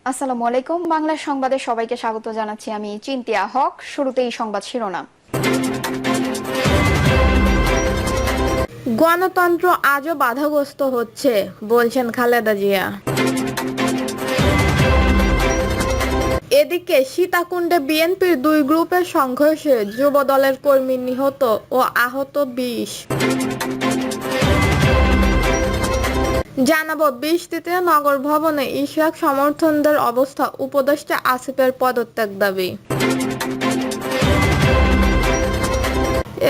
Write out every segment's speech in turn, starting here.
আসসালামু আলাইকুম। বাংলা সংবাদে সবাইকে স্বাগত জানাচ্ছি। আমি চিন্তিয়া হক। শুরুতেই সংবাদ শিরোনাম। গণতন্ত্র আজও বাধাগ্রস্ত হচ্ছে বলছেন খালেদা জিয়া। এদিকে সীতাকুণ্ডে বিএনপির দুই গ্রুপের সংঘর্ষে যুবদলের কর্মী নিহত ও আহত ২০। জানাবো বৃষ্টিতে নগর ভবনে ইশরাক সমর্থকদের অবস্থা, উপদেষ্টা আসিফের পদত্যাগ দাবি।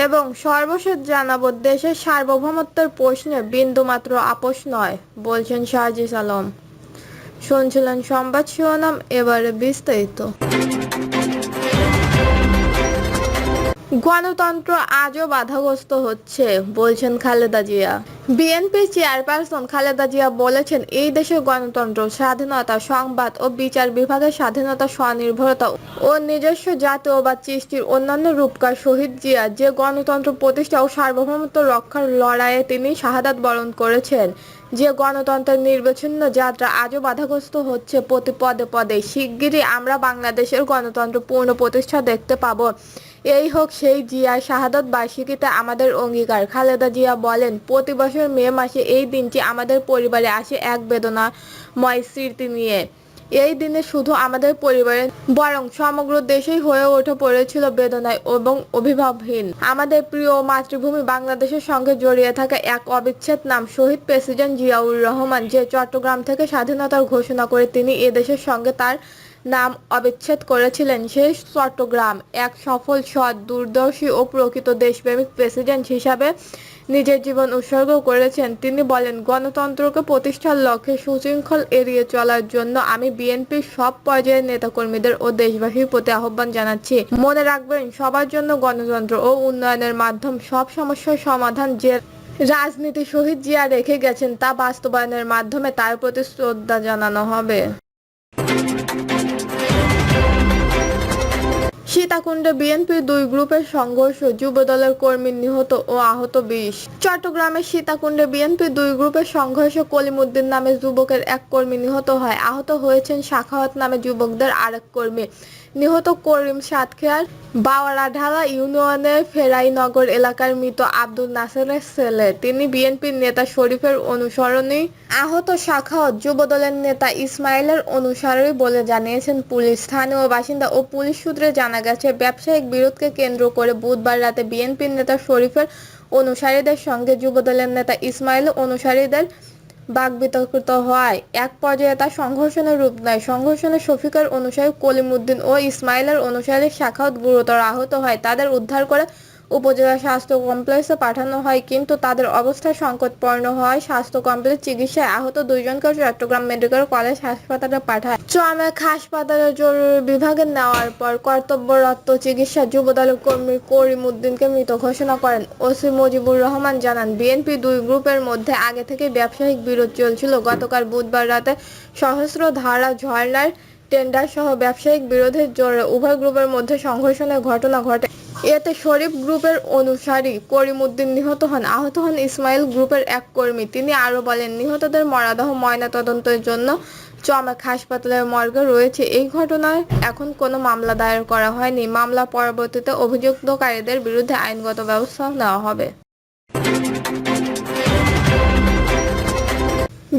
এবং সর্বশেষ জানাবো দেশের সার্বভৌমত্বের প্রশ্নে বিন্দুমাত্র আপোষ নয় বলছেন শাহজিজ আলম। শুনছিলেন সংবাদ শিরোনাম, এবারে বিস্তারিত। গণতন্ত্র আজও বাধাগ্রস্ত হচ্ছে বলছেন খালেদা জিয়া। বিএনপি চেয়ারপারসন খালেদা জিয়া বলেছেন, এই দেশের গণতন্ত্র, স্বাধীনতা, সংবাদ ও বিচার বিভাগের স্বাধীনতা, স্বনির্ভরতা ও নিজস্ব জাতীয়বাদ সৃষ্টির অন্যান্য রূপকার শহীদ জিয়া যে গণতন্ত্র প্রতিষ্ঠা ও সার্বভৌমত্ব রক্ষার লড়াইয়ে তিনি শাহাদাত বরণ করেছেন, যে গণতন্ত্রের নির্বিচ্ছিন্ন যাত্রা আজও বাধাগ্রস্ত হচ্ছে প্রতি পদে পদে। শিগগিরই আমরা বাংলাদেশের গণতন্ত্র পূর্ণ প্রতিষ্ঠা দেখতে পাব। এই হোক সেই জিয়ার শাহাদত বার্ষিকীতে আমাদের অঙ্গীকার। খালেদা জিয়া বলেন, প্রতি বছর মে মাসে এই দিনটি আমাদের পরিবারে আসে এক বেদনাময় স্মৃতি নিয়ে। এই দিনে শুধু আমাদের পরিবারে বরং সমগ্র দেশেই হয়ে ওঠে পড়েছিল বেদনায় এবং অভিভাবহীন। আমাদের প্রিয় মাতৃভূমি বাংলাদেশের সঙ্গে জড়িয়ে থাকা এক অবিচ্ছেদ নাম শহীদ প্রেসিডেন্ট জিয়াউর রহমান, যে চট্টগ্রাম থেকে স্বাধীনতার ঘোষণা করে তিনি এদেশের সঙ্গে তার নাম অবিচ্ছেদ করেছিলেন। সেই চট্টগ্রাম এক সফল, সৎ, দূরদর্শী ও প্রকৃত দেশপ্রেমিক প্রেসিডেন্ট হিসাবে নিজের জীবন উৎসর্গ করেছেন। তিনি বলেন, গণতন্ত্রকে প্রতিষ্ঠার লক্ষ্যে সুশৃঙ্খল এড়িয়ে চলার জন্য আমি বিএনপির সব পর্যায়ের নেতাকর্মীদের ও দেশবাসীর প্রতি আহ্বান জানাচ্ছি। মনে রাখবেন, সবার জন্য গণতন্ত্র ও উন্নয়নের মাধ্যম, সব সমস্যার সমাধান যে রাজনীতি শহীদ জিয়া রেখে গেছেন তা বাস্তবায়নের মাধ্যমে তার প্রতি শ্রদ্ধা জানানো হবে। সীতাকুণ্ডে বিএনপির দুই গ্রুপের সংঘর্ষ, যুবদলের কর্মী নিহত ও আহত ২০। চট্টগ্রামের সীতাকুণ্ডে বিএনপির দুই গ্রুপের সংঘর্ষে কলিমুদ্দিন নামে যুবকের এক কর্মী নিহত হয়। আহত হয়েছেন সাখাওয়াত নামে যুবকদের আরেক কর্মী। নিহত করিম সাতক্ষীরার বাওয়ারাঢালা ইউনিয়নের ফেরাইনগর এলাকার মৃত আব্দুল নাসেরের ছেলে। তিনি বিএনপির নেতা শরীফের অনুসরণী। আহত সাখাওয়াত যুবদলের নেতা ইসমাইলের অনুসারী বলে জানিয়েছেন পুলিশ। স্থানীয় বাসিন্দা ও পুলিশ সূত্রে জানা গেছে, ব্যবসায়িক বিরোধকে কেন্দ্র করে বুধবার রাতে বিএনপির নেতা শরীফের অনুসারীদের সঙ্গে যুবদলের নেতা ইসমাইল অনুসারীদের বাকবিতর্কিত হয়। এক পর্যায়ে তা সংঘর্ষণের রূপ নেয়। সংঘর্ষণে শফিকের অনুসারী কলিমুদ্দিন ও ইসমাইলের অনুসারী সাখাওয়াত গুরুতর আহত হয়। তাদের উদ্ধার করে উপজেলা স্বাস্থ্য কমপ্লেক্সে পাঠানো হয়, কিন্তু তাদের অবস্থা সংকটপূর্ণ হওয়ায় স্বাস্থ্য কমপ্লেক্স চিকিৎসায় আহত দুইজনকে চট্টগ্রাম মেডিকেল কলেজ হাসপাতালে পাঠায়। চমেক হাসপাতালের জরুরি বিভাগে নেওয়ার পর কর্তব্যরত চিকিৎসা যুবদলের কর্মী করিমউদ্দিনকে মৃত ঘোষণা করেন। ওসি মুজিবুর রহমান জানান, বিএনপি দুই গ্রুপের মধ্যে আগে থেকে ব্যবসায়িক বিরোধ চলছিল। গতকাল বুধবার রাতে সহস্রধারা ঝর্ণার টেন্ডার সহ ব্যবসায়িক বিরোধের জেরে উভয় গ্রুপের মধ্যে সংঘর্ষণের ঘটনা ঘটে। এতে শরীফ গ্রুপের অনুসারী করিমউদ্দিন নিহত হন। আহত হন ইসমাইল গ্রুপের এক কর্মী। তিনি আরও বলেন, নিহতদের মরদেহ ময়নাতদন্তের জন্য চমেক হাসপাতালের মর্গে রয়েছে। এই ঘটনায় এখন কোনো মামলা দায়ের করা হয়নি। মামলা পরবর্তীতে অভিযুক্তকারীদের বিরুদ্ধে আইনগত ব্যবস্থা নেওয়া হবে।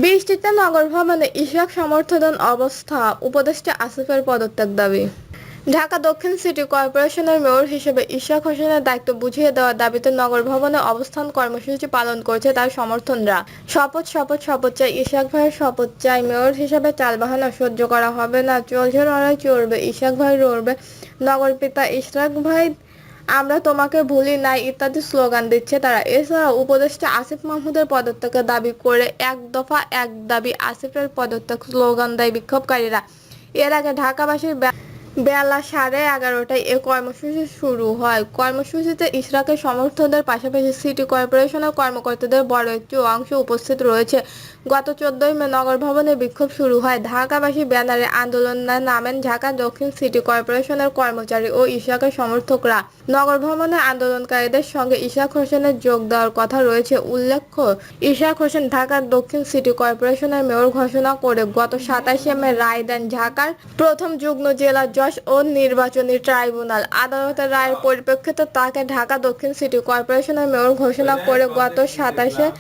বৃষ্টিতে নগর ভবনে ইশরাক সমর্থকদের অবস্থা, উপদেষ্টা আসিফের পদত্যাগ দাবি। ঢাকা দক্ষিণ সিটি কর্পোরেশনের মেয়র হিসেবে ইশরাক হোসেনের দায়িত্ব বুঝিয়ে দেওয়ার দাবিতে নগর ভবনে অবস্থান কর্মসূচি পালন করছে তার সমর্থকরা। শপথ শপথ শপথ চাই, ইশরাক ভাইয়ের শপথ চাই, মেয়র হিসেবে টালবাহানা সহ্য করা হবে না, চলছে লড়াই চলবে, ইশরাক ভাই লড়বে, নগর পিতা ইশরাক ভাই, আমরা তোমাকে ভুলি নাই ইত্যাদি স্লোগান দিচ্ছে তারা। এছাড়া উপদেষ্টা আসিফ মাহমুদের পদত্যাগের দাবি করে এক দফা এক দাবি আসিফের পদত্যাগ স্লোগান দেয় বিক্ষোভকারীরা। এর আগে ঢাকাবাসীর বেলা 11:30টায় এ কর্মসূচি শুরু হয়। কর্মসূচিতে ইশরাকের সমর্থকদের পাশাপাশি সিটি কর্পোরেশনের কর্মকর্তাদের বড় একটি অংশ উপস্থিত রয়েছে। গত 14 মে নগর ভবনে বিক্ষোভ শুরু হয়। ঢাকাবাসী ব্যানারে আন্দোলনে নামেন ঢাকা দক্ষিণ সিটি কর্পোরেশনের কর্মচারী ও ইশাকের সমর্থকরা। নগর ভবনে আন্দোলনকারীদের সঙ্গে ইশাক হোসেনের যোগ দেওয়ার কথা রয়েছে। উল্লেখ্য, ইশাক হোসেন ঢাকার দক্ষিণ সিটি কর্পোরেশনের মেয়র ঘোষণা করে গত 27 মে রায় দেন ঢাকার প্রথম যুগ্ম জেলা জজ ও নির্বাচনী ট্রাইব্যুনাল। আদালতের রায়ের পরিপ্রেক্ষিতে তাকে ঢাকা দক্ষিণ সিটি কর্পোরেশনের মেয়র ঘোষণা করে গত 27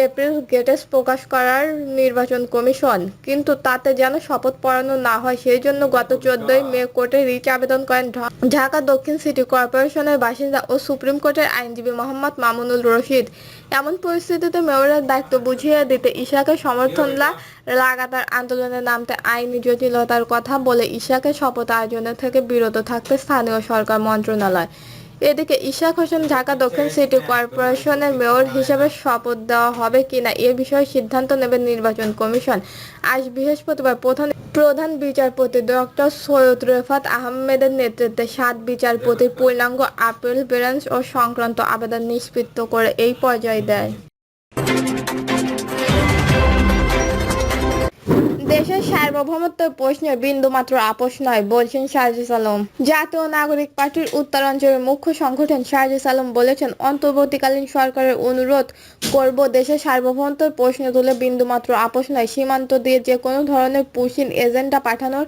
এপ্রিল গেজেট প্রকাশ করার নির্বাচন কমিশন। কিন্তু তাতে যেন শপথ পড়ানো না হয় সেই জন্য গত 14 মে কোর্টে রিট আবেদন করেন ঢাকা দক্ষিণ সিটি কর্পোরেশনের বাসিন্দা ও সুপ্রিম কোর্টের আইনজীবী মোহাম্মদ মামুনুল রশিদ। এমন পরিস্থিতিতে মেয়রের দায়িত্ব বুঝিয়ে দিতে ইশাকের সমর্থন লাগাতার আন্দোলনে নামতে আইনি জটিলতার কথা বলে ইশাকের শপথ আয়োজনের থেকে বিরত থাকতে স্থানীয় সরকার মন্ত্রণালয়। এদিকে ইশাক হোসেন ঢাকা দক্ষিণ সিটি কর্পোরেশনের মেয়র হিসেবে শপথ দেওয়া হবে কিনা এ বিষয়ে সিদ্ধান্ত নেবে নির্বাচন কমিশন। আজ বৃহস্পতিবার প্রধান বিচারপতি ডক্টর সৈয়দ রেফাত আহমেদের নেতৃত্বে 7 বিচারপতির পূর্ণাঙ্গ আপিল বেঞ্চ ও সংক্রান্ত আবেদন নিষ্পত্তি করে এই পর্যায়ে দেয়। দেশের সার্বভৌমত্বের প্রশ্নে বিন্দুমাত্র আপোষ নয় বলছেন সার্জিস আলম। জাতীয় নাগরিক পার্টির উত্তরাঞ্চলের মুখ্য সংগঠন সার্জিস আলম বলেছেন, অন্তর্বর্তীকালীন সরকারের অনুরোধ করব দেশের সার্বভৌমত্বের প্রশ্ন তুলে বিন্দুমাত্র আপোষ নয়। সীমান্ত দিয়ে যে কোনো ধরনের পুশিন এজেন্ডা পাঠানোর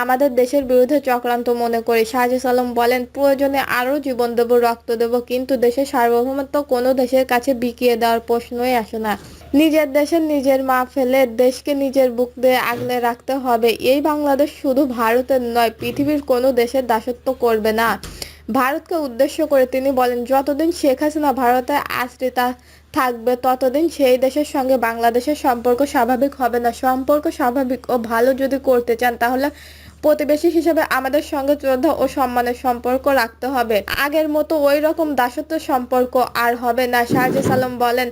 আমাদের দেশের বিরুদ্ধে চক্রান্ত মনে করি। সার্জিস আলম বলেন, প্রয়োজনে আরও জীবন দেব, রক্ত দেব, কিন্তু দেশের সার্বভৌমত্ব কোনো দেশের কাছে বিকিয়ে দেওয়ার প্রশ্নই আসে না। নিজের দেশে নিজের মা ফেলে দেশকে নিজের বুক দিয়ে আগলে রাখতে হবে। এই বাংলাদেশ শুধু ভারতের নয়, পৃথিবীর কোনো দেশের দাসত্ব করবে না। ভারতকে উদ্দেশ্য করে তিনি বলেন, যতদিন শেখ হাসিনা ভারতে আশ্রিতা থাকবে ততদিন সেই দেশের সঙ্গে বাংলাদেশের সম্পর্ক স্বাভাবিক হবে না। সম্পর্ক স্বাভাবিক ও ভালো যদি করতে চান তাহলে প্রতিবেশী হিসেবে আমাদের সঙ্গে শ্রদ্ধা ও সম্মানের সম্পর্ক রাখতে হবে। আগের মতো ওই রকম দাসত্বের সম্পর্ক আর হবে না। সার্জিস আলম বলেন,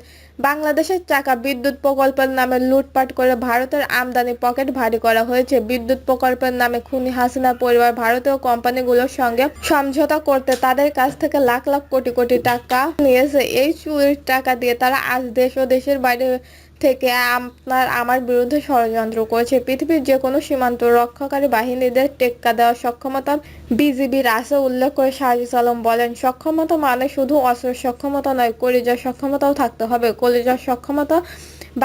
বাংলাদেশের টাকা বিদ্যুৎ প্রকল্পের নামে লুটপাট করে ভারতের আমদানি পকেট ভারী করা হয়েছে। বিদ্যুৎ প্রকল্পের নামে খুনি হাসিনার পরিবার ভারতীয় কোম্পানিগুলোর সঙ্গে সমঝোতা করতে তাদের কাছ থেকে লাখ লাখ কোটি কোটি টাকা নিয়েছে। এই চুরির টাকা দিয়ে তারা আজ দেশ ও দেশের বাইরে থেকে আপনার আমার বিরুদ্ধে ষড়যন্ত্র করেছে। পৃথিবীর যে কোনো সীমান্ত রক্ষাকারী বাহিনীদের টেক্কা দেওয়ার সক্ষমতা বিজিবির আছে উল্লেখ করে সার্জিস আলম বলেন, সক্ষমতা মানে শুধু অস্ত্রের সক্ষমতা নয়, কলিজার সক্ষমতাও থাকতে হবে। কলিজার সক্ষমতা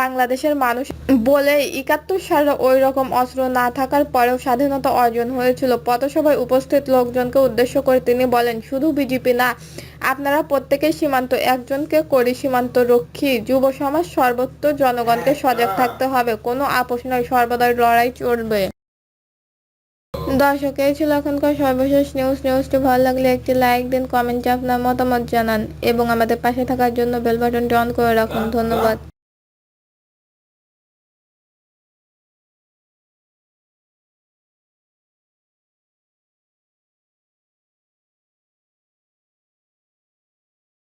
বাংলাদেশের মানুষ বলে 71 সালে ওই রকম অস্ত্র না থাকার পরেও স্বাধীনতা অর্জন হয়েছিল। পথসভায় উপস্থিত লোকজনকে উদ্দেশ্য করে তিনি বলেন, শুধু বিজেপি না, আপনারা প্রত্যেকেই সীমান্ত একজনকে করি সীমান্ত রক্ষী। যুব সমাজ সর্বত্র জনগণকে সজাগ থাকতে হবে। কোনো আপোষ নয়, সর্বদাই লড়াই চলবে। দর্শক, এই ছিল এখনকার সর্বশেষ নিউজটি ভালো লাগলে একটি লাইক দিন, কমেন্টে আপনার মতামত জানান এবং আমাদের পাশে থাকার জন্য বেল বাটনটি অন করে রাখুন। ধন্যবাদ।